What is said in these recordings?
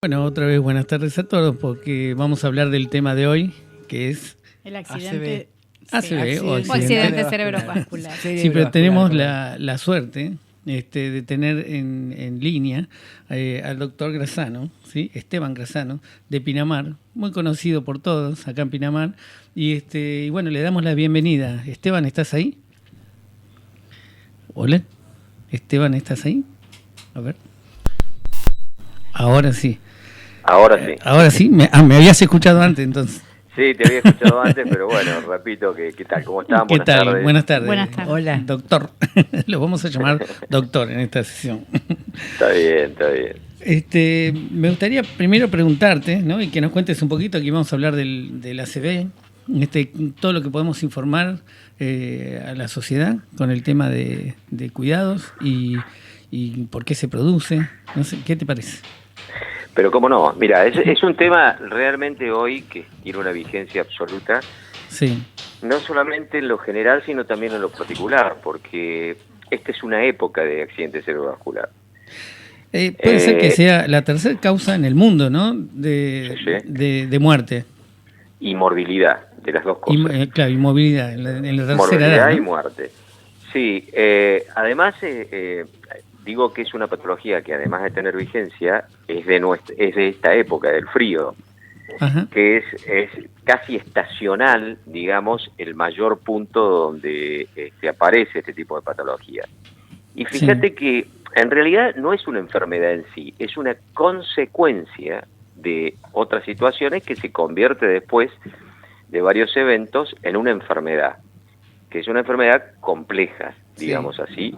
Bueno, otra vez buenas tardes a todos porque vamos a hablar del tema de hoy, que es el accidente, ACV o accidente cerebrovascular. Sí, pero tenemos la suerte de tener en línea al doctor Grassano, ¿sí? Esteban Grassano, de Pinamar, muy conocido por todos acá en Pinamar. Y bueno, le damos la bienvenida. Esteban, ¿estás ahí? Hola. Esteban, ¿estás ahí? A ver. Ahora sí. Ahora sí. Me habías escuchado antes, entonces. Sí, te había escuchado antes, pero bueno, repito, ¿qué tal? ¿Cómo están? ¿Qué tal? Buenas tardes. Buenas tardes. Hola. Doctor. Lo vamos a llamar doctor en esta sesión. Está bien. Me gustaría primero preguntarte, ¿no? Y que nos cuentes un poquito, aquí vamos a hablar del ACV, todo lo que podemos informar a la sociedad con el tema de cuidados y por qué se produce. No sé, ¿qué te parece? Pero cómo no, mira, es un tema realmente hoy que tiene una vigencia absoluta, sí. No solamente en lo general, sino también en lo particular, porque esta es una época de accidente cerebrovascular. Puede ser que sea la tercera causa en el mundo, ¿no? De muerte. Y morbilidad, de las dos cosas. Claro, y movilidad, en la tercera morbilidad edad, ¿no? Y muerte. Sí, además... digo que es una patología que además de tener vigencia es de esta época del frío. Ajá. Que es casi estacional, digamos, el mayor punto donde aparece este tipo de patología. Y fíjate que en realidad no es una enfermedad en sí, es una consecuencia de otras situaciones que se convierte después de varios eventos en una enfermedad, que es una enfermedad compleja, digamos así,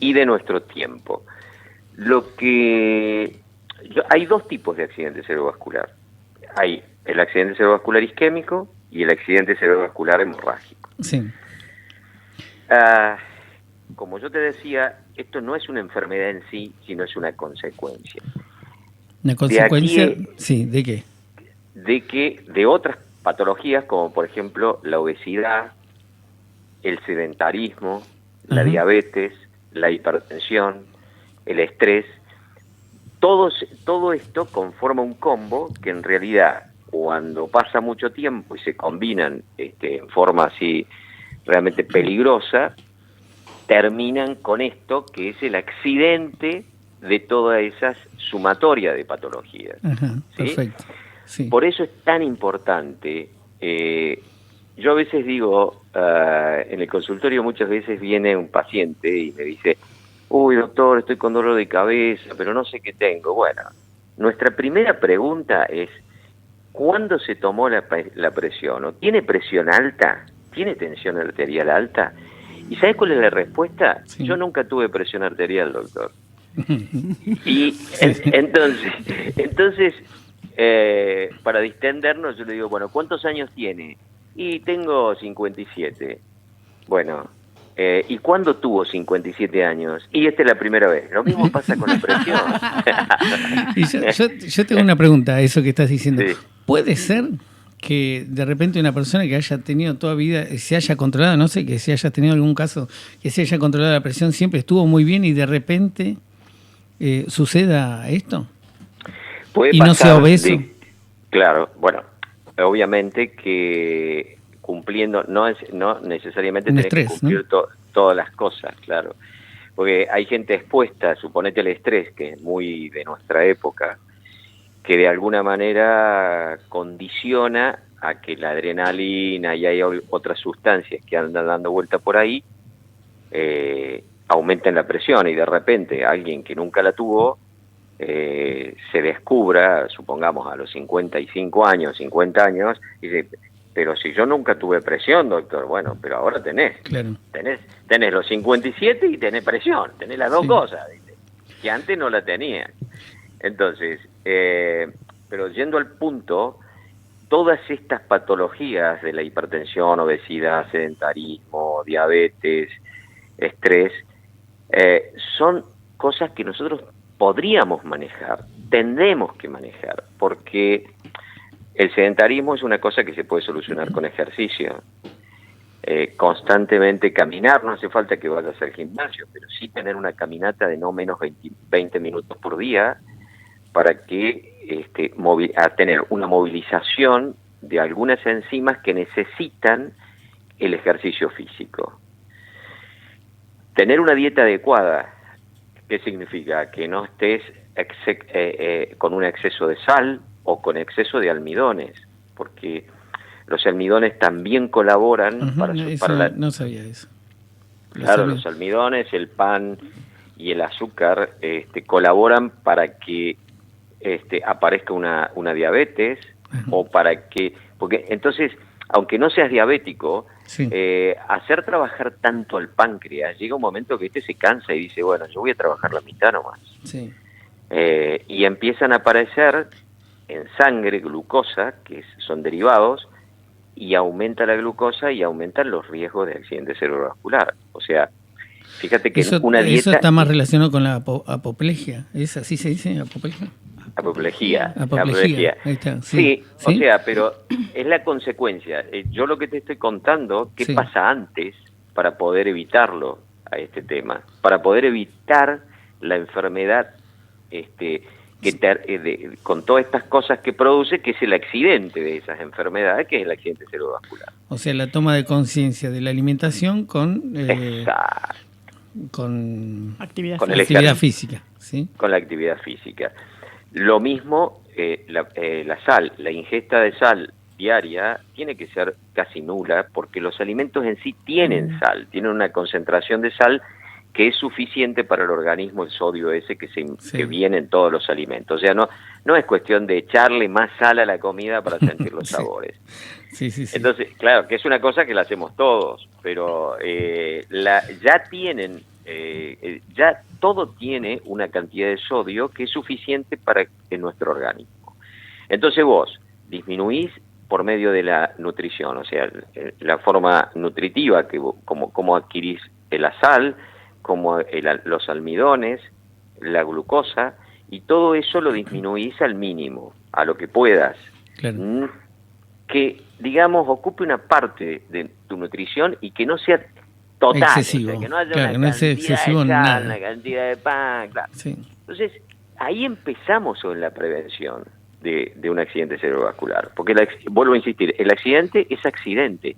y de nuestro tiempo. Hay dos tipos de accidente cerebrovascular. Hay el accidente cerebrovascular isquémico y el accidente cerebrovascular hemorrágico. Sí. Como yo te decía, esto no es una enfermedad en sí, sino es una consecuencia. ¿Una consecuencia? ¿De qué? De otras patologías, como por ejemplo la obesidad, el sedentarismo, la diabetes, la hipertensión, el estrés, todo esto conforma un combo que en realidad cuando pasa mucho tiempo y se combinan en forma así realmente peligrosa, terminan con esto que es el accidente de todas esas sumatoria de patologías. Ajá, perfecto. Sí. Por eso es tan importante. Yo a veces digo, en el consultorio muchas veces viene un paciente y me dice, uy doctor, estoy con dolor de cabeza, pero no sé qué tengo. Bueno, nuestra primera pregunta es, ¿cuándo se tomó la presión? ¿O tiene presión alta? ¿Tiene tensión arterial alta? ¿Y sabes cuál es la respuesta? Sí. Yo nunca tuve presión arterial, doctor. Y entonces para distendernos, yo le digo, bueno, ¿cuántos años tiene? Y tengo 57. Bueno, ¿y cuándo tuvo 57 años? Y esta es la primera vez. Lo mismo pasa con la presión. Y yo tengo una pregunta a eso que estás diciendo. Sí. ¿Puede ser que de repente una persona que haya tenido toda vida, se haya controlado, no sé, que si haya tenido algún caso, que se haya controlado la presión, siempre estuvo muy bien y de repente suceda esto? Puede y pasar, no sea obeso. Claro, bueno, obviamente que cumpliendo, no necesariamente tenés que cumplir, ¿no? Todas las cosas, claro. Porque hay gente expuesta, suponete el estrés, que es muy de nuestra época, que de alguna manera condiciona a que la adrenalina y hay otras sustancias que andan dando vuelta por ahí, aumenten la presión y de repente alguien que nunca la tuvo, se descubra, supongamos a los 55 años, 50 años, y dice, pero si yo nunca tuve presión, doctor, bueno, pero ahora tenés. Claro. Tenés los 57 y tenés presión, tenés las dos cosas, ¿viste? Que antes no la tenía. Entonces, pero yendo al punto, todas estas patologías de la hipertensión, obesidad, sedentarismo, diabetes, estrés, son cosas que nosotros podríamos manejar, tendremos que manejar, porque el sedentarismo es una cosa que se puede solucionar con ejercicio. Constantemente caminar, no hace falta que vayas al gimnasio, pero sí tener una caminata de no menos 20 minutos por día para que a tener una movilización de algunas enzimas que necesitan el ejercicio físico. Tener una dieta adecuada, ¿qué significa? Que no estés con un exceso de sal o con exceso de almidones, porque los almidones también colaboran no sabía eso. Claro, los almidones, el pan y el azúcar colaboran para que aparezca una diabetes. Ajá. O para que... Porque entonces, aunque no seas diabético, sí, hacer trabajar tanto al páncreas, llega un momento que se cansa y dice, bueno, yo voy a trabajar la mitad nomás. Sí. Y empiezan a aparecer en sangre glucosa, que son derivados, y aumenta la glucosa y aumentan los riesgos de accidente cerebrovascular. O sea, fíjate que una dieta... Eso está más relacionado con la apoplejía. ¿Es así se dice, apoplejía? Apoplejía. Ahí está, sí, o sea, pero es la consecuencia. Yo lo que te estoy contando, ¿qué pasa antes para poder evitarlo a este tema? Para poder evitar la enfermedad con todas estas cosas que produce, que es el accidente de esas enfermedades, que es el accidente cerebrovascular. O sea, la toma de conciencia de la alimentación con actividad física. ¿Sí? Con la actividad física. Lo mismo, la sal, la ingesta de sal diaria tiene que ser casi nula, porque los alimentos en sí tienen sal, tienen una concentración de sal que es suficiente para el organismo, el sodio ese que viene en todos los alimentos. O sea, no es cuestión de echarle más sal a la comida para sentir los sabores. Sí. Entonces, claro, que es una cosa que la hacemos todos, pero ya todo tiene una cantidad de sodio que es suficiente para nuestro organismo. Entonces vos disminuís por medio de la nutrición, o sea, la forma nutritiva, como adquirís la sal, como los almidones, la glucosa, y todo eso lo disminuís al mínimo, a lo que puedas. Claro. Que, digamos, ocupe una parte de tu nutrición y que no sea total, excesivo. O sea, que no haya claro, una no cantidad excesivo de sal, nada. una cantidad de pan, claro. Sí. Entonces, ahí empezamos en la prevención de un accidente cerebrovascular, porque vuelvo a insistir, el accidente es accidente,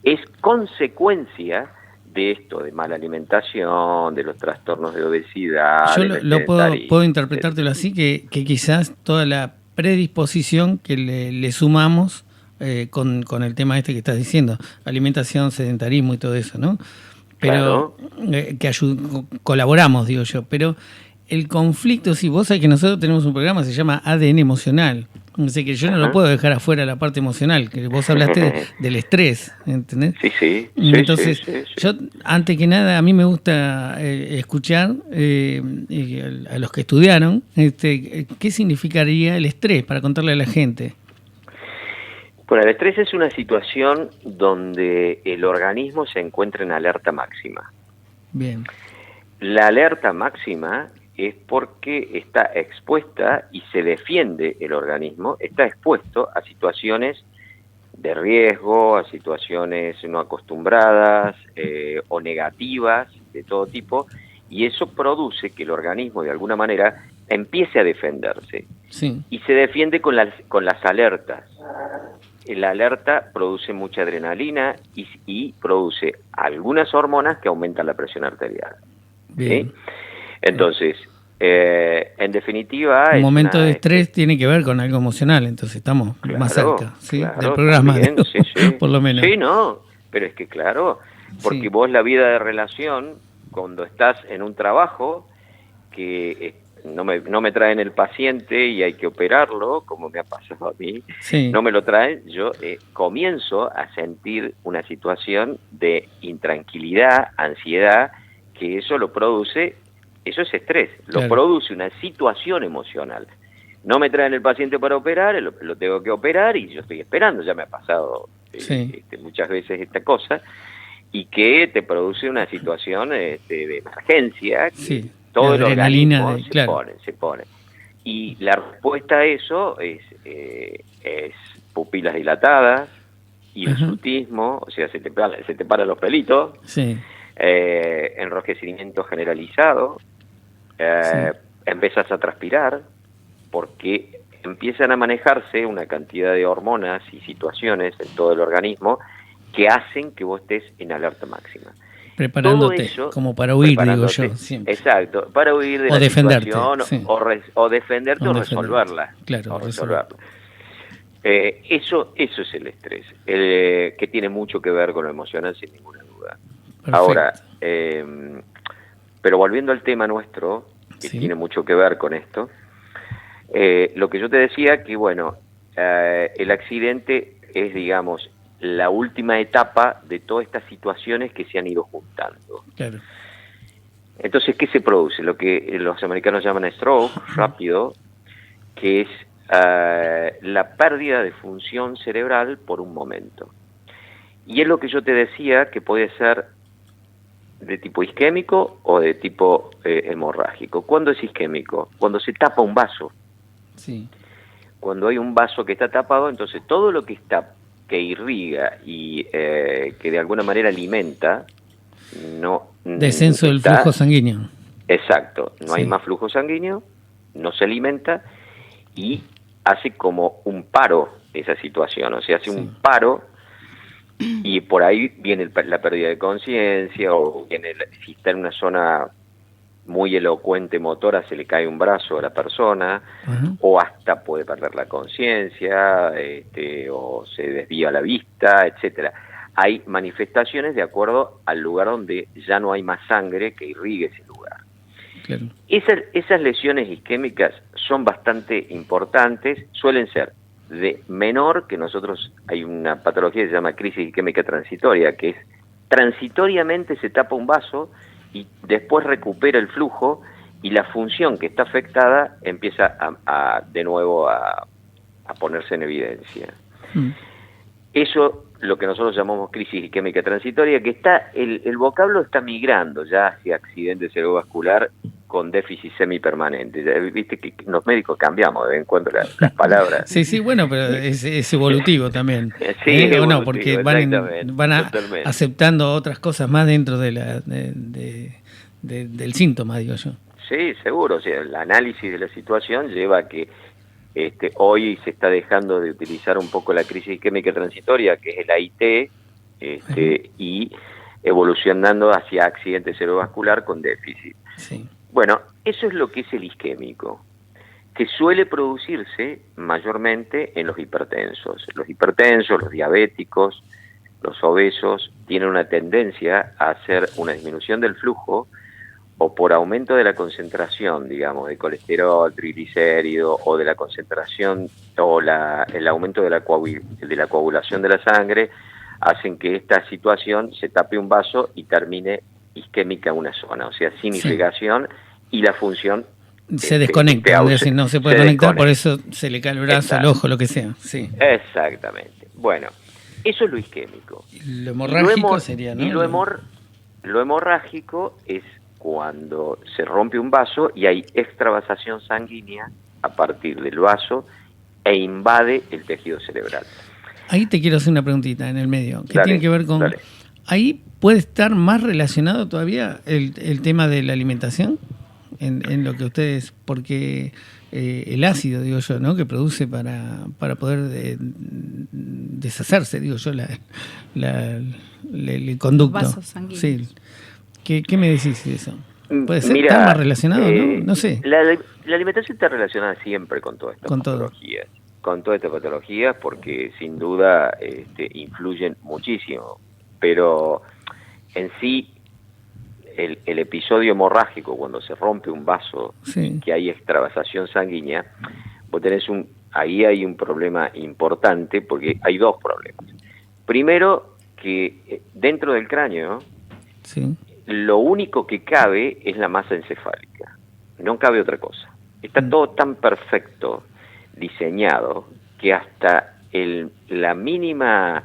es consecuencia de esto, de mala alimentación, de los trastornos de obesidad. Yo puedo interpretártelo así, que quizás toda la predisposición que le sumamos con el tema que estás diciendo, alimentación, sedentarismo y todo eso, ¿no? Pero claro. Colaboramos, digo yo, pero el conflicto, sí, vos sabés que nosotros tenemos un programa que se llama ADN emocional. Así que yo no lo puedo dejar afuera la parte emocional, que vos hablaste del estrés, ¿entendés? Sí. Entonces, yo, antes que nada, a mí me gusta escuchar a los que estudiaron qué significaría el estrés para contarle a la gente. Bueno, el estrés es una situación donde el organismo se encuentra en alerta máxima. Bien. La alerta máxima es porque está expuesta y se defiende el organismo, está expuesto a situaciones de riesgo, a situaciones no acostumbradas o negativas de todo tipo, y eso produce que el organismo de alguna manera empiece a defenderse. Sí. Y se defiende con las alertas. La alerta produce mucha adrenalina y produce algunas hormonas que aumentan la presión arterial. Bien. ¿Sí? Entonces, en definitiva... Un momento de estrés tiene que ver con algo emocional, entonces estamos más cerca, ¿sí? Claro, del programa, también, sí. por lo menos. Sí, no, pero es que claro, porque vos la vida de relación, cuando estás en un trabajo que no me traen el paciente y hay que operarlo, como me ha pasado a mí, no me lo traen, yo comienzo a sentir una situación de intranquilidad, ansiedad, que eso lo produce, eso es estrés, lo produce una situación emocional. No me traen el paciente para operar, lo tengo que operar y yo estoy esperando, ya me ha pasado muchas veces esta cosa, y que te produce una situación de emergencia, que todo el organismo se pone. Y la respuesta a eso es pupilas dilatadas, hirsutismo, o sea, se te paran los pelitos, enrojecimiento generalizado, empezás a transpirar, porque empiezan a manejarse una cantidad de hormonas y situaciones en todo el organismo que hacen que vos estés en alerta máxima. Preparándote, eso, como para huir, digo yo, siempre. Exacto, para huir de o la defenderte, situación, sí. o defenderte o resolverla. Claro, resolverla. Eso es el estrés, que tiene mucho que ver con lo emocional, sin ninguna duda. Perfecto. Ahora, pero volviendo al tema nuestro, que tiene mucho que ver con esto, lo que yo te decía, que bueno, el accidente es, digamos, la última etapa de todas estas situaciones que se han ido juntando. Claro. Entonces, ¿qué se produce? Lo que los americanos llaman stroke, rápido, que es la pérdida de función cerebral por un momento. Y es lo que yo te decía, que puede ser de tipo isquémico o de tipo hemorrágico. ¿Cuándo es isquémico? Cuando se tapa un vaso. Sí. Cuando hay un vaso que está tapado, entonces todo lo que irriga y que de alguna manera alimenta, descenso del flujo sanguíneo. Exacto, no hay más flujo sanguíneo, no se alimenta y hace como un paro esa situación, o sea, hace un paro y por ahí viene la pérdida de conciencia, o si está en una zona muy elocuente motora, se le cae un brazo a la persona, o hasta puede perder la conciencia, o se desvía la vista, etcétera. Hay manifestaciones de acuerdo al lugar donde ya no hay más sangre que irrigue ese lugar. Claro. Esas lesiones isquémicas son bastante importantes, suelen ser de menor, que hay una patología que se llama crisis isquémica transitoria, que es transitoriamente se tapa un vaso y después recupera el flujo y la función que está afectada empieza de nuevo a ponerse en evidencia. Eso, lo que nosotros llamamos crisis isquémica transitoria, que el vocablo está migrando ya hacia accidente cerebrovascular con déficit semipermanente. Viste que los médicos cambiamos de vez en cuando las palabras. Sí, bueno, pero es evolutivo también. Sí, evolutivo, no, porque van aceptando otras cosas más dentro de del síntoma, digo yo. Sí, seguro. O sea, el análisis de la situación lleva a que hoy se está dejando de utilizar un poco la crisis isquémica transitoria, que es el AIT, y evolucionando hacia accidente cerebrovascular con déficit. Sí. Bueno, eso es lo que es el isquémico, que suele producirse mayormente en los hipertensos. Los hipertensos, los diabéticos, los obesos, tienen una tendencia a hacer una disminución del flujo, o por aumento de la concentración, digamos, de colesterol, triglicérido, o de la concentración, o el aumento de la coagulación de la sangre, hacen que esta situación se tape un vaso y termine isquémica una zona, o sea, sin irrigación, y la función se desconecta, es decir, no se puede conectar, por eso se le cae el brazo, el ojo, lo que sea. Sí. Exactamente. Bueno, eso es lo isquémico. Lo hemorrágico sería, ¿no? Y lo hemorrágico es cuando se rompe un vaso y hay extravasación sanguínea a partir del vaso e invade el tejido cerebral. Ahí te quiero hacer una preguntita en el medio, que tiene que ver con... Dale. Ahí puede estar más relacionado todavía el tema de la alimentación en lo que ustedes... Porque el ácido, digo yo, ¿no?, que produce para poder deshacerse, digo yo, el conducto. Vasos sanguíneos. Sí. ¿Qué me decís de eso? ¿Puede ser estar más relacionado, no? No sé. La alimentación está relacionada siempre con todas estas patologías. Con todas estas patologías, porque sin duda influyen muchísimo. Pero en sí, el episodio hemorrágico, cuando se rompe un vaso, que hay extravasación sanguínea, vos tenés ahí hay un problema importante, porque hay dos problemas. Primero, que dentro del cráneo, lo único que cabe es la masa encefálica, no cabe otra cosa. Está todo tan perfecto diseñado que hasta la mínima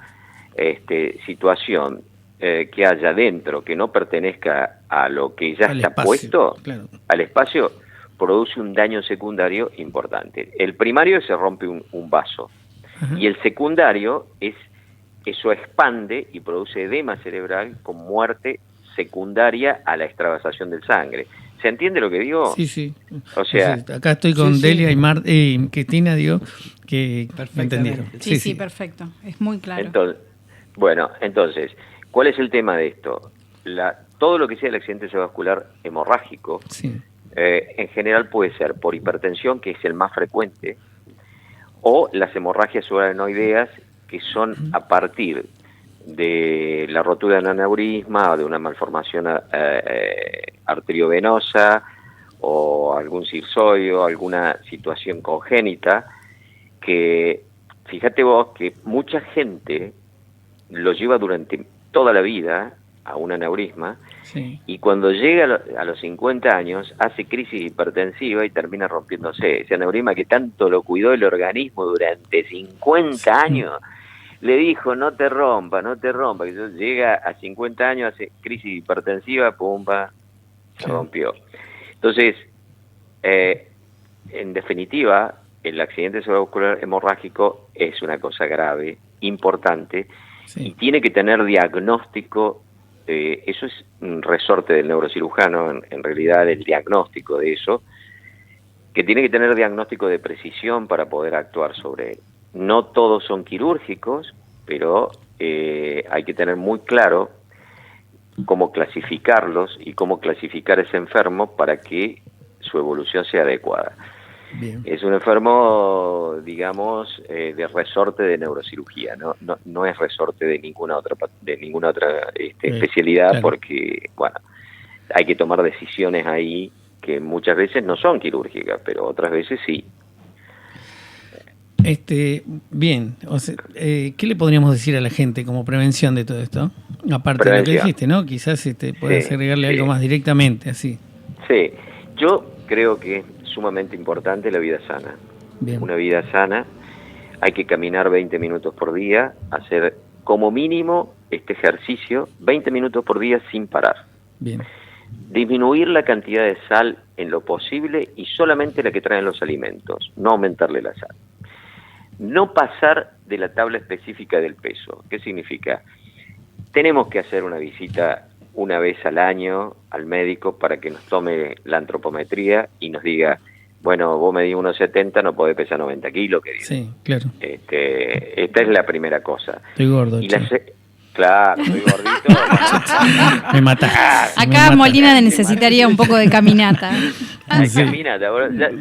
situación que haya dentro que no pertenezca a lo que ya está puesto, al espacio, produce un daño secundario importante. El primario se rompe un vaso, y el secundario eso expande y produce edema cerebral con muerte secundaria a la extravasación del sangre. ¿Se entiende lo que digo? Sí, sí. O sea, acá estoy con Delia y Cristina, digo, que me entendieron. Sí, perfecto. Es muy claro. Entonces, ¿cuál es el tema de esto? Todo lo que sea el accidente cerebrovascular hemorrágico, en general puede ser por hipertensión, que es el más frecuente, o las hemorragias subarachnoideas, que son a partir de la rotura de un aneurisma o de una malformación arteriovenosa o algún circoio, alguna situación congénita, que fíjate vos que mucha gente lo lleva durante toda la vida a un aneurisma, y cuando llega a los 50 años hace crisis hipertensiva y termina rompiéndose. Ese aneurisma que tanto lo cuidó el organismo durante 50 años, le dijo, no te rompa, que llega a 50 años, hace crisis hipertensiva, pumba, se rompió. Entonces, en definitiva, el accidente cerebrovascular hemorrágico es una cosa grave, importante, y tiene que tener diagnóstico. Eso es un resorte del neurocirujano, en realidad el diagnóstico de eso, que tiene que tener diagnóstico de precisión para poder actuar sobre él. No todos son quirúrgicos, pero hay que tener muy claro cómo clasificarlos y cómo clasificar ese enfermo para que su evolución sea adecuada. Bien. Es un enfermo, digamos, de resorte de neurocirugía, no es resorte de ninguna otra especialidad, porque, bueno, hay que tomar decisiones ahí que muchas veces no son quirúrgicas, pero otras veces sí. Bien, o sea, ¿qué le podríamos decir a la gente como prevención de todo esto? Aparte de lo que dijiste, ¿no? Quizás puedas agregarle algo más directamente, así. Sí, yo creo que es sumamente importante la vida sana. Bien. Una vida sana, hay que caminar 20 minutos por día, hacer como mínimo este ejercicio 20 minutos por día sin parar. Bien. Disminuir la cantidad de sal en lo posible y solamente la que traen los alimentos, no aumentarle la sal. No pasar de la tabla específica del peso. ¿Qué significa? Tenemos que hacer una visita una vez al año al médico para que nos tome la antropometría y nos diga, bueno, vos medís 1,70, no podés pesar 90 kilos, querido. Sí, claro. Esta es la primera cosa. Estoy gordo, Claro, estoy gordito. Me matás. Acá Molina necesitaría un poco de caminata. Caminata,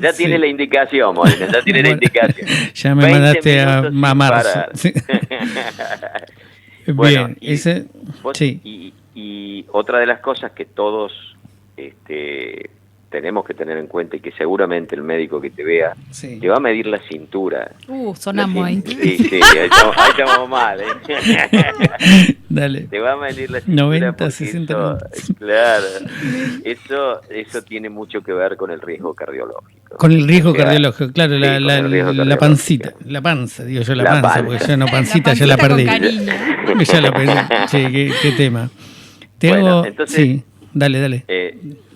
ya tiene la indicación, Molina, ya tiene la indicación. Ya me mandaste a mamar. Sí. Bueno, bien, y otra de las cosas que todos tenemos que tener en cuenta y que seguramente el médico que te vea te va a medir la cintura. Sonamos ahí. Sí, ahí estamos mal. Dale. Te va a medir la cintura. 90, 60. Claro. Eso tiene mucho que ver con el riesgo cardiológico. Con el riesgo cardiológico, claro, la pancita. La panza, digo yo, la panza, porque yo no pancita, ya la perdí. Ya la perdí. Che, qué tema. Bueno, entonces, dale.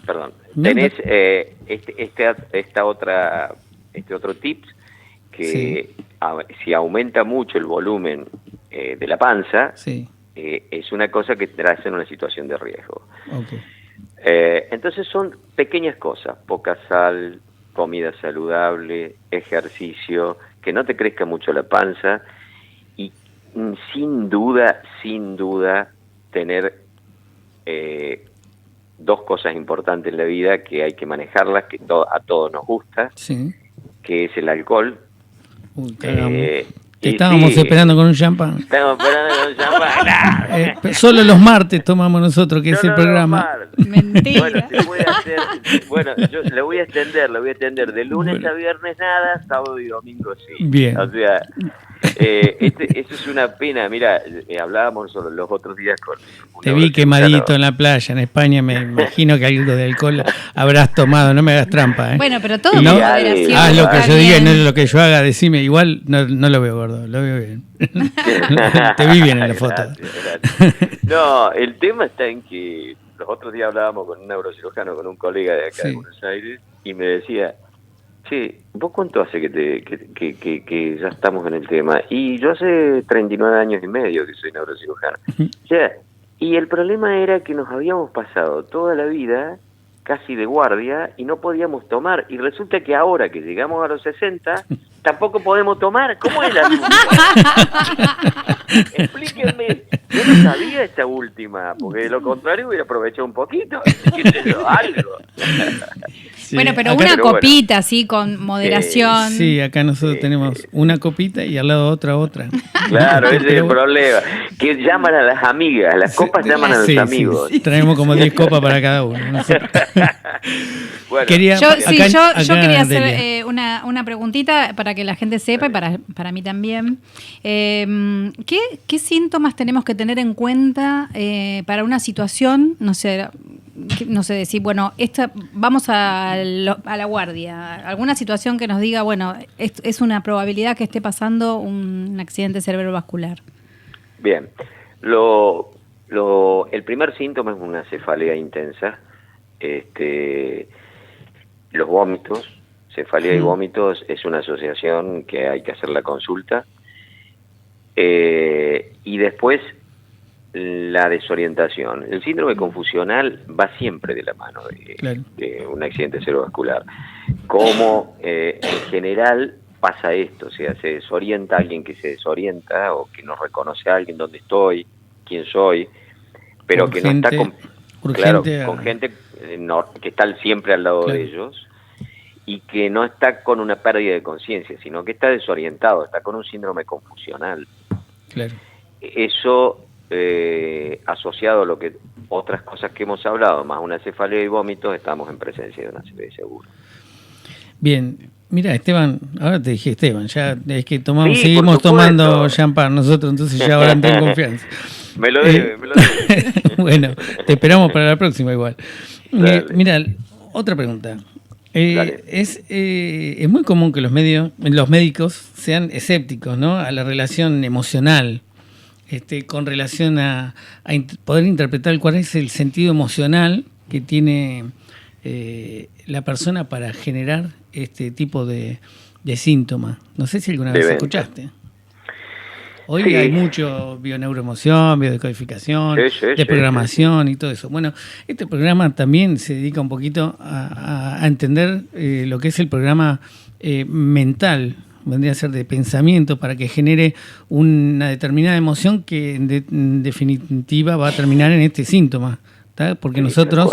Perdón. Tenés este otro tip que si aumenta mucho el volumen de la panza, es una cosa que te hace en una situación de riesgo. Okay. Entonces son pequeñas cosas, poca sal, comida saludable, ejercicio, que no te crezca mucho la panza y sin duda tener dos cosas importantes en la vida que hay que manejarlas, que a todos nos gusta, que es el alcohol. Estábamos esperando con un champán. Solo los martes tomamos nosotros, que es el programa. Mentira. Yo le voy a extender de lunes a viernes nada, sábado y domingo sí. Bien. O sea, eso es una pena. Mira, hablábamos los otros días con te vi quemadito en la playa en España, me imagino que algo de alcohol habrás tomado, no me hagas trampa. Bueno, pero todo ¿no? moderación. Haz lo que yo diga y no lo que yo haga, decime, igual no lo veo gordo, lo veo bien. Te vi bien en la foto. Gracias. No, el tema está en que los otros días hablábamos con un neurocirujano, con un colega de acá de Buenos Aires, y me decía, che, ¿vos cuánto hace que ya estamos en el tema? Y yo hace 39 años y medio que soy neurocirujano. O sea, y el problema era que nos habíamos pasado toda la vida casi de guardia y no podíamos tomar. Y resulta que ahora que llegamos a los 60, tampoco podemos tomar. ¿Cómo es la asunto? Explíquenme. Yo no sabía esta última, porque de lo contrario hubiera aprovechado un poquito. Algo. Sí, bueno, pero una copita, así, con moderación. Sí, acá nosotros tenemos una copita y al lado otra. Claro, ese es el problema. Que llaman a las amigas, las copas llaman a los amigos. Sí. Traemos como 10 copas para cada uno. No sé. Bueno, yo quería hacer una preguntita para que la gente sepa y para mí también. ¿Qué síntomas tenemos que tener en cuenta para una situación, no sé, decir, bueno, vamos a la guardia, alguna situación que nos diga, bueno, es una probabilidad que esté pasando un accidente cerebrovascular? Bien, el primer síntoma es una cefalea intensa, los vómitos, cefalea y vómitos es una asociación que hay que hacer la consulta, y después la desorientación. El síndrome confusional va siempre de la mano de un accidente cerebrovascular. Como en general pasa esto, o sea, se desorienta alguien que se desorienta o que no reconoce a alguien dónde estoy, quién soy, pero con que gente, no está con gente que está siempre al lado de ellos y que no está con una pérdida de conciencia, sino que está desorientado, está con un síndrome confusional. Claro. Eso asociado a lo que otras cosas que hemos hablado, más una cefalea y vómitos, estamos en presencia de una CB seguro. Bien, mira, Esteban, ahora te dije Esteban, ya es que seguimos tomando champán nosotros, entonces ya ahora tengo confianza. Me lo debe. Bueno, te esperamos para la próxima igual. Mira, otra pregunta. Es muy común que los médicos sean escépticos, ¿no?, a la relación emocional, con relación a poder interpretar cuál es el sentido emocional que tiene la persona para generar este tipo de síntomas. No sé si alguna vez escuchaste. Hoy hay mucho bioneuroemoción, biodecodificación, desprogramación y todo eso. Bueno, este programa también se dedica un poquito a entender lo que es el programa mental, vendría a ser de pensamiento, para que genere una determinada emoción que en definitiva va a terminar en este síntoma, ¿tá? Porque nosotros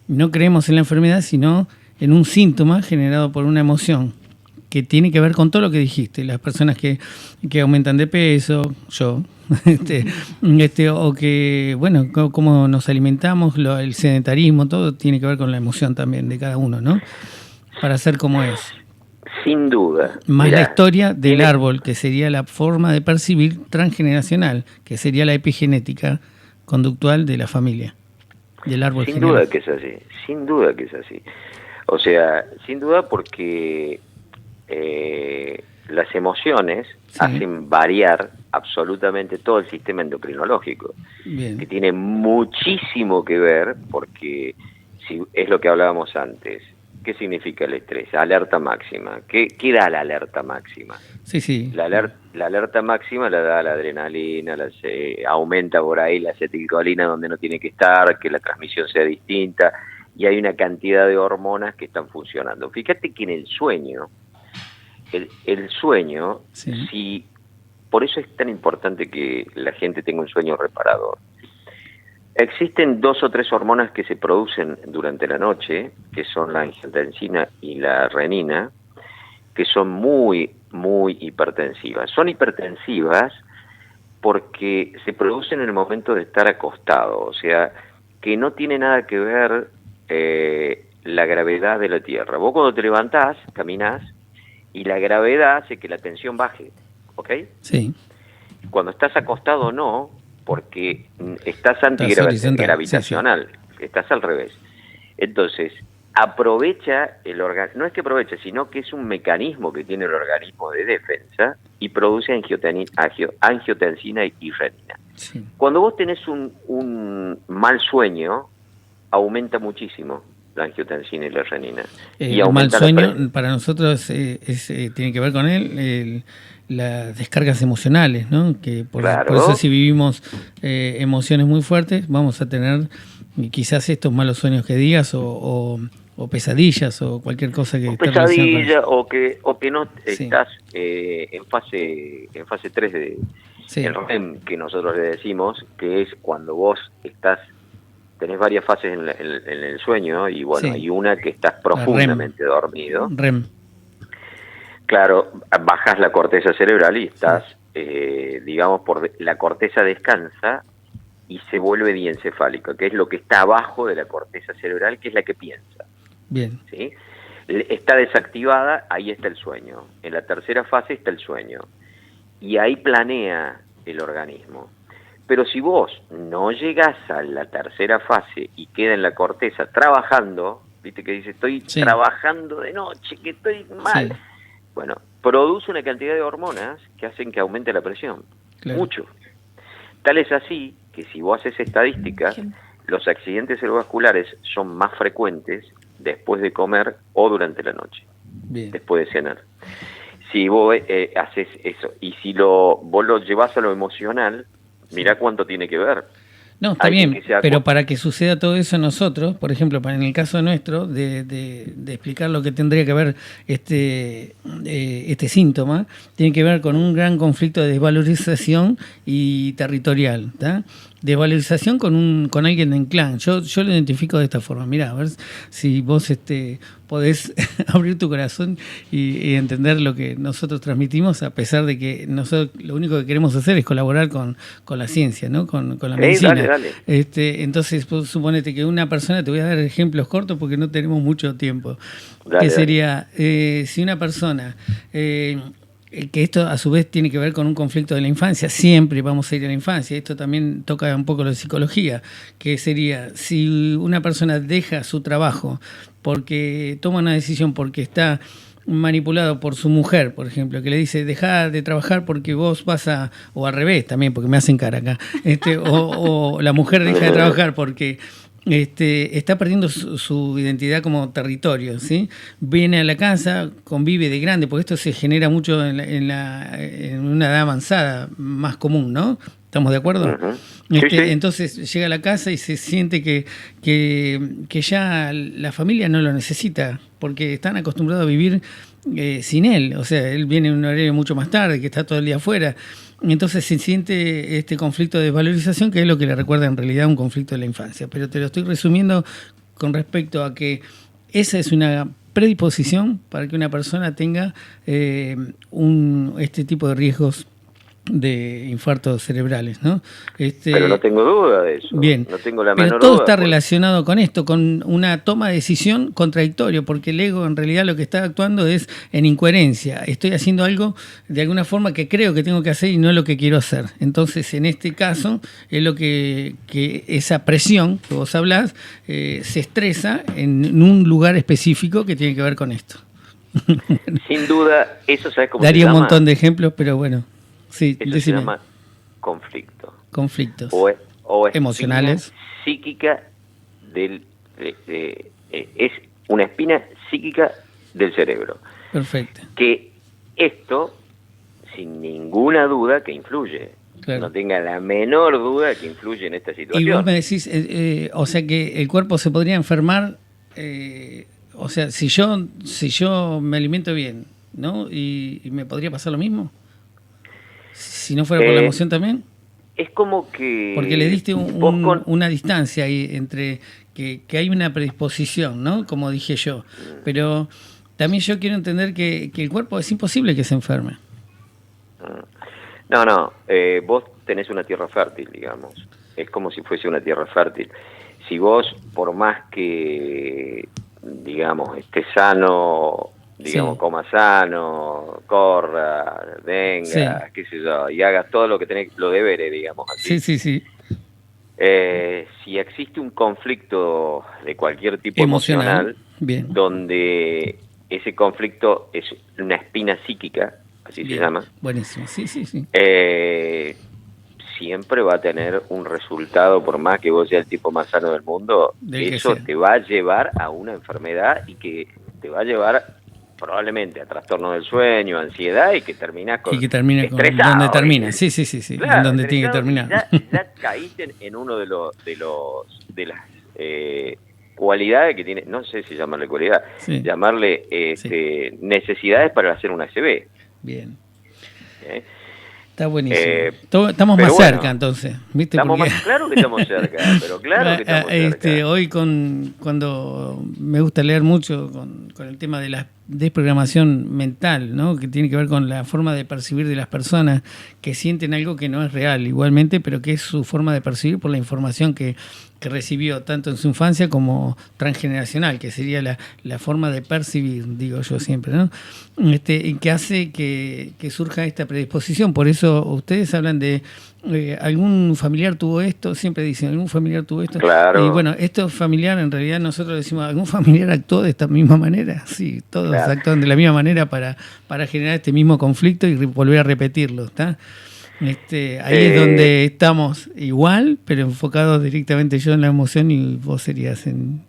no creemos en la enfermedad, sino en un síntoma generado por una emoción que tiene que ver con todo lo que dijiste, las personas que aumentan de peso, yo, o que, bueno, cómo nos alimentamos, el sedentarismo, todo tiene que ver con la emoción también de cada uno, ¿no? Para ser como es. Sin duda. Más la historia del árbol, que sería la forma de percibir transgeneracional, que sería la epigenética conductual de la familia, del árbol sin general. Duda que es así, sin duda que es así. O sea, sin duda porque las emociones hacen variar absolutamente todo el sistema endocrinológico. Bien. Que tiene muchísimo que ver, porque si es lo que hablábamos antes. ¿Qué significa el estrés? Alerta máxima. ¿Qué da la alerta máxima? Sí. La alerta máxima la da la adrenalina, aumenta por ahí la acetilcolina donde no tiene que estar, que la transmisión sea distinta, y hay una cantidad de hormonas que están funcionando. Fíjate que en el sueño, el sueño, por eso es tan importante que la gente tenga un sueño reparador. Existen 2 o 3 hormonas que se producen durante la noche, que son la angiotensina y la renina, que son muy, muy hipertensivas. Son hipertensivas porque se producen en el momento de estar acostado, o sea, que no tiene nada que ver la gravedad de la Tierra. Vos cuando te levantás, caminás, y la gravedad hace que la tensión baje, ¿ok? Sí. Cuando estás acostado no, porque estás antigravitacional, estás al revés. Entonces, aprovecha el organismo, no es que aprovecha, sino que es un mecanismo que tiene el organismo de defensa y produce angiotensina y renina. Sí. Cuando vos tenés un mal sueño, aumenta muchísimo la angiotensina y la renina. El mal sueño para nosotros tiene que ver con las descargas emocionales, ¿no? Que por eso si vivimos emociones muy fuertes, vamos a tener Y quizás estos malos sueños que digas o pesadillas o cualquier cosa que... O pesadilla o que no estás en fase 3 de el REM, que nosotros le decimos, que es cuando vos tenés varias fases en el sueño, ¿no? Y bueno, hay una que estás profundamente dormido. REM. Claro, bajas la corteza cerebral y estás, digamos, la corteza descansa y se vuelve diencefálica, que es lo que está abajo de la corteza cerebral, que es la que piensa. Bien. ¿Sí? Está desactivada, ahí está el sueño. En la tercera fase está el sueño. Y ahí planea el organismo. Pero si vos no llegás a la tercera fase y queda en la corteza trabajando, viste que dice, estoy trabajando de noche, que estoy mal. Sí. Bueno, produce una cantidad de hormonas que hacen que aumente la presión. Claro. Mucho. Tal es así que si vos haces estadísticas, los accidentes cerebrovasculares son más frecuentes después de comer o durante la noche. Bien. Después de cenar. Si vos haces eso y si vos lo llevás a lo emocional, mirá cuánto tiene que ver. No, está bien, pero para que suceda todo eso nosotros, por ejemplo, en el caso nuestro, de explicar lo que tendría que ver este síntoma, tiene que ver con un gran conflicto de desvalorización y territorial, ¿tá? Desvalorización con alguien en clan. Yo lo identifico de esta forma. Mirá, a ver si vos podés abrir tu corazón y entender lo que nosotros transmitimos, a pesar de que nosotros lo único que queremos hacer es colaborar con la ciencia, ¿no? Con la medicina. Dale. Entonces, suponete que una persona, te voy a dar ejemplos cortos porque no tenemos mucho tiempo. Que sería, si una persona... que esto a su vez tiene que ver con un conflicto de la infancia, siempre vamos a ir a la infancia, esto también toca un poco lo de psicología, que sería, si una persona deja su trabajo porque toma una decisión porque está manipulado por su mujer, por ejemplo, que le dice, deja de trabajar porque vos vas o al revés también, porque me hacen cara acá, o la mujer deja de trabajar porque... está perdiendo su identidad como territorio, ¿sí? Viene a la casa, convive de grande, porque esto se genera mucho en una edad avanzada, más común, ¿no? ¿Estamos de acuerdo? Uh-huh. Sí. Entonces llega a la casa y se siente que ya la familia no lo necesita, porque están acostumbrados a vivir sin él. O sea, él viene en un horario mucho más tarde, que está todo el día afuera. Entonces se siente este conflicto de desvalorización, que es lo que le recuerda en realidad un conflicto de la infancia. Pero te lo estoy resumiendo con respecto a que esa es una predisposición para que una persona tenga este tipo de riesgos de infartos cerebrales, ¿no? Pero no tengo duda de eso. Bien. No tengo la menor menor todo duda, está relacionado con esto, con una toma de decisión contradictoria, porque el ego en realidad lo que está actuando es en incoherencia. Estoy haciendo algo de alguna forma que creo que tengo que hacer y no lo que quiero hacer. Entonces, en este caso, es lo que esa presión que vos hablás se estresa en un lugar específico que tiene que ver con esto. Sin duda, eso ¿sabes cómo Daría se llama? un montón de ejemplos, pero bueno. Sí, eso se llama conflicto. Conflictos. O emocionales. Psíquica es una espina psíquica del cerebro. Perfecto. Que esto, sin ninguna duda, que influye. Claro. No tenga la menor duda que influye en esta situación. Y vos me decís, o sea que el cuerpo se podría enfermar, o sea, si yo me alimento bien, ¿no? Y me podría pasar lo mismo. Si no fuera por la emoción también. Es como que... Porque le diste una distancia ahí entre que hay una predisposición, ¿no? Como dije yo. Pero también yo quiero entender que el cuerpo es imposible que se enferme. No. Vos tenés una tierra fértil, digamos. Es como si fuese una tierra fértil. Si vos, por más que, digamos, estés sano... digamos, sí. Coma sano, corra, venga, sí. Qué sé yo, y hagas todo lo que tenés, lo deberes, digamos así. Sí. Si existe un conflicto de cualquier tipo emocional bien. Donde ese conflicto es una espina psíquica, así bien. Se llama. Buenísimo, sí. Siempre va a tener un resultado, por más que vos seas el tipo más sano del mundo, eso te va a llevar a una enfermedad y que te va a llevar probablemente a trastorno del sueño, ansiedad y que termina con donde termina, sí, claro, en donde tiene que terminar. Ya caíste en uno de las cualidades que tiene, no sé si llamarle cualidad, llamarle necesidades para hacer un ACV. Bien. Está buenísimo. Estamos más cerca, entonces. ¿Viste? Claro que estamos cerca, pero claro que estamos cerca. Hoy cuando me gusta leer mucho con el tema de la desprogramación mental, ¿no? Que tiene que ver con la forma de percibir de las personas que sienten algo que no es real igualmente, pero que es su forma de percibir por la información que recibió tanto en su infancia como transgeneracional, que sería la forma de percibir, digo yo siempre, ¿no? Que hace que surja esta predisposición. Por eso ustedes hablan de algún familiar tuvo esto, siempre dicen algún familiar tuvo esto. Claro. Y bueno, esto familiar, en realidad nosotros decimos, algún familiar actuó de esta misma manera. Sí, todos actúan de la misma manera para generar este mismo conflicto y volver a repetirlo, ¿está? Ahí es donde estamos igual, pero enfocados directamente yo en la emoción y vos serías en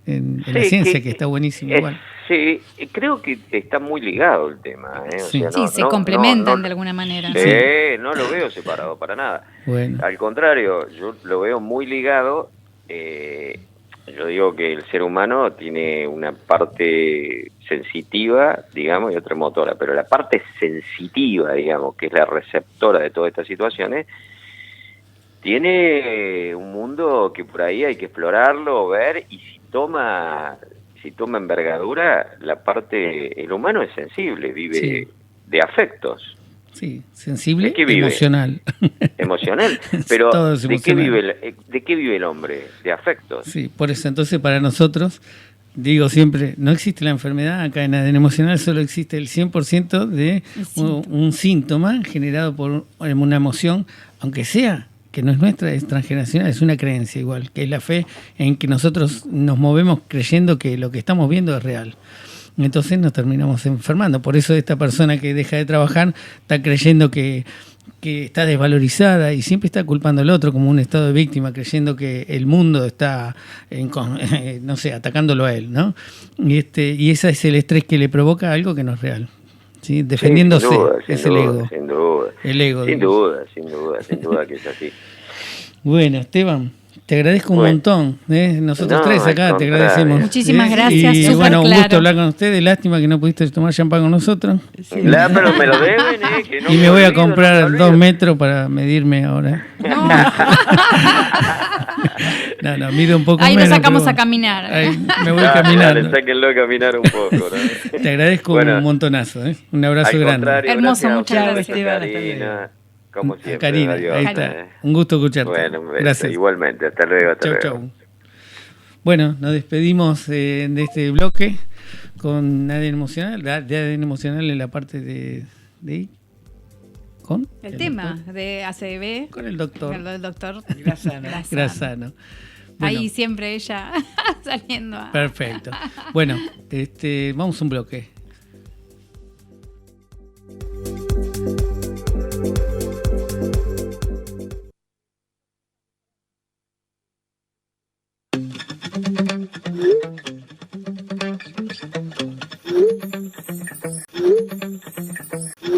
la ciencia, que está buenísimo igual. Sí, creo que está muy ligado el tema. Sí, o sea, se complementan de alguna manera. No lo veo separado para nada. Bueno. Al contrario, yo lo veo muy ligado. Yo digo que el ser humano tiene una parte sensitiva, digamos, y otra motora, pero la parte sensitiva, digamos, que es la receptora de todas estas situaciones, tiene un mundo que por ahí hay que explorarlo, ver, y si toma envergadura, el humano es sensible, vive de afectos. Sí, sensible, emocional. Emocional, pero ¿de qué vive el hombre? De afectos. Sí, por eso entonces para nosotros, digo siempre, no existe la enfermedad acá en ADN emocional, solo existe el 100% de un síntoma generado por una emoción, aunque sea que no es nuestra, es transgeneracional, es una creencia igual, que es la fe en que nosotros nos movemos creyendo que lo que estamos viendo es real. Entonces nos terminamos enfermando. Por eso esta persona que deja de trabajar está creyendo que está desvalorizada y siempre está culpando al otro como un estado de víctima, creyendo que el mundo está, no sé, atacándolo a él, ¿no? Y ese es el estrés que le provoca algo que no es real. ¿Sí? Defendiéndose, es el ego. Sin duda. El ego. Sin duda que es así. Bueno, Esteban, te agradezco un montón. Nosotros tres acá te agradecemos. Muchísimas gracias. Y bueno, un gusto hablar con ustedes. Lástima que no pudiste tomar champán con nosotros. Sí. Pero me lo deben, que no. Y me voy a comprar 2 metros para medirme ahora. No, mido un poco ahí menos. Ahí nos sacamos a caminar. Ahí me voy caminando. Dale, sáquenlo a caminar un poco, ¿no? Te agradezco un montonazo. Un abrazo grande. Hermoso, muchas gracias. Karina. Como siempre. Karina, ahí está. Un gusto escucharte. Bueno, gracias. Igualmente. Hasta luego. Chau. Bueno, nos despedimos de este bloque con ADN emocional. De ADN emocional en la parte de ¿con? El tema doctor de ACV. Con el doctor. El doctor Grassano. Bueno, ahí siempre ella saliendo. Perfecto. Bueno, vamos a un bloque.